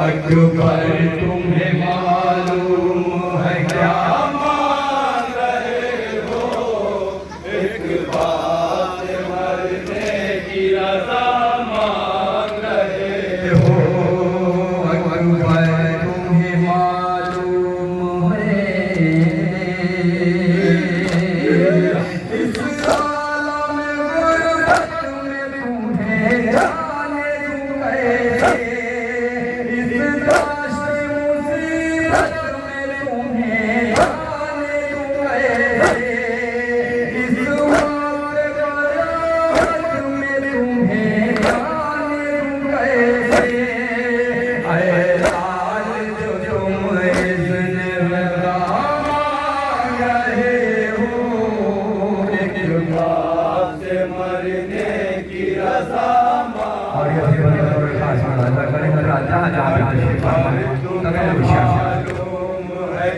अकबर तुम्हें मालूम है क्या मांग रहे हो? एक बात मरने की रज़ा मांग रहे हो। अकबर तुम्हें मालूम है इस आलम गुरबत में तुम्हें जाने दूं कैसे?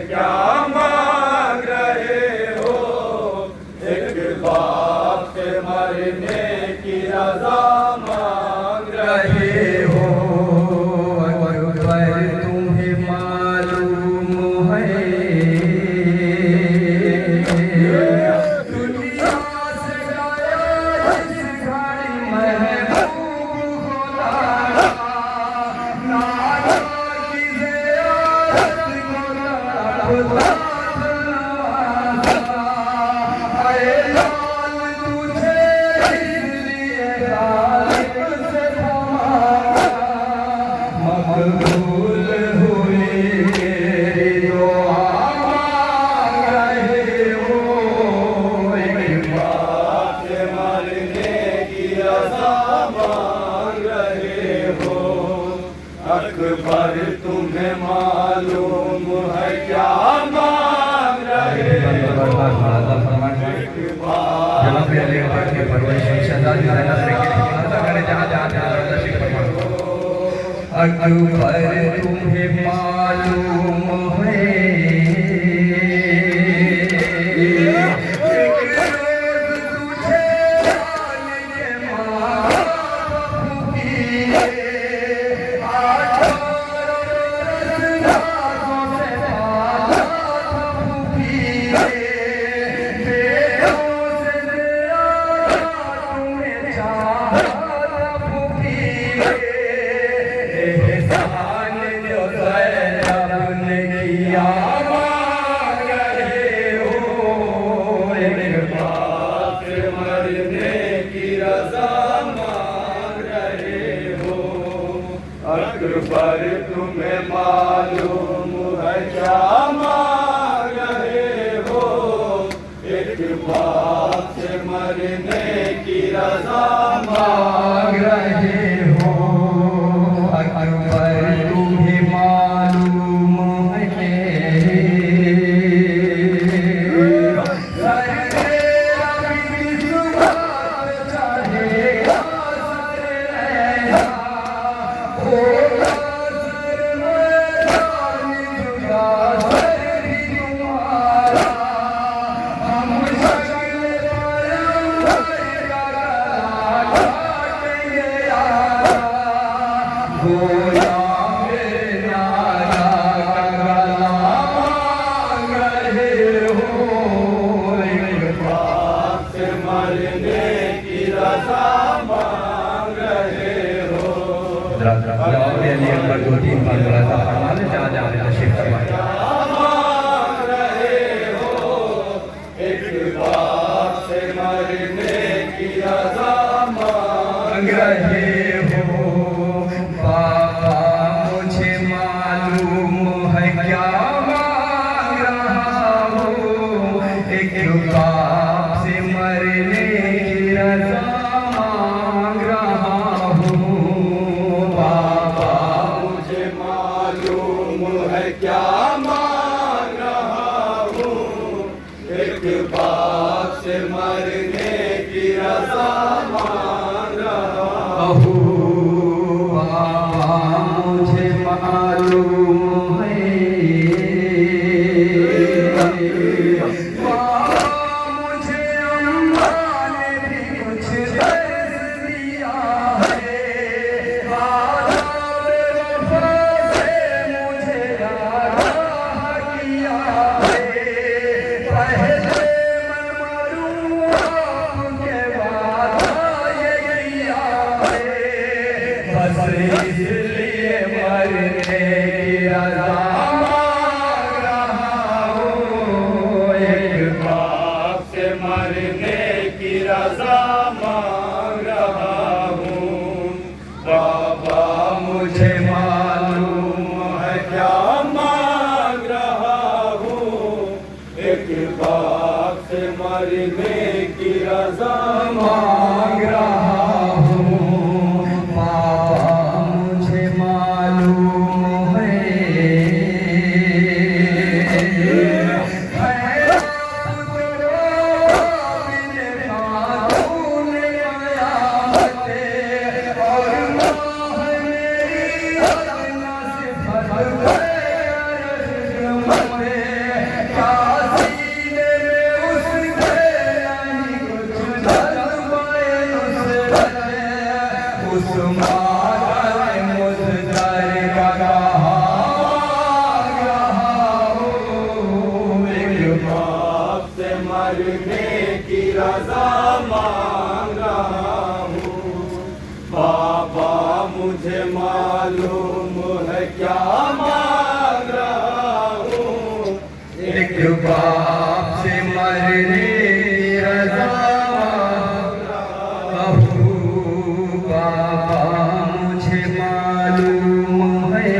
क्या मांग रहे हो? एक बाप से मरने की रज़ा मांग रहे हो। अकबर तुम्हें मालूम है दुनिया से गया जिस घड़ी महबूब खुदा अकबर तुम्हें मालूम है क्या मांग रहे हो? अकबर तुम्हें मालूम है अकबर तुम्हें मालूम है क्या मांग रहे हो? एक बाप से मरने की रज़ा मांग रहे हो। अकबर तुम्हें मालूम है अकबर 2-3 बार बोला था फरमाने जहाँ जहाँ तशरीफ फरमाया मांग रहे हो? एक बाप से मरने की रज़ा मांग रहे हो। बाबा मुझे मालूम है क्या मांग रहा हो? एक बाप से मरने की रज़ा मांग रहा हूँ। बाबा मुझे मरने की रज़ा मांग रहा हूँ, एक बाप से मरने की रज़ा मांग रहा हूँ। बाबा मुझे मालूम है क्या मांग रहा हूँ, एक बाप से मरने की रज़ा मांग रहा हूँ। बाबा मुझे मालूम है मरने की रज़ा मांग रहा हूँ। बाबा मुझे मालूम है क्या मांग रहा हूँ, एक बाप से मरने की रज़ा मांग रहा हूँ। बाबा मुझे मालूम है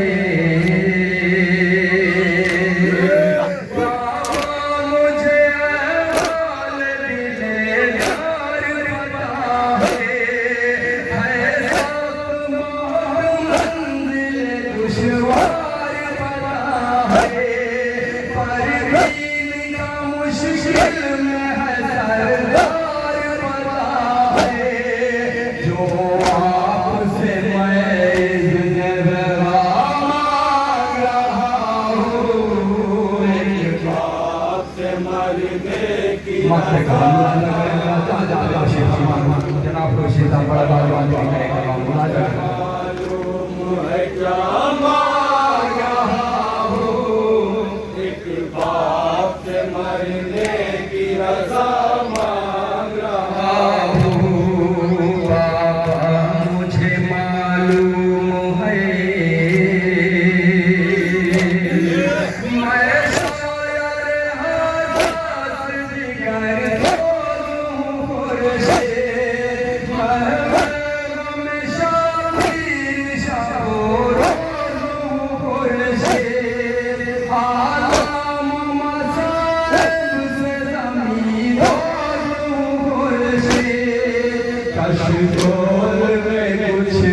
कुछ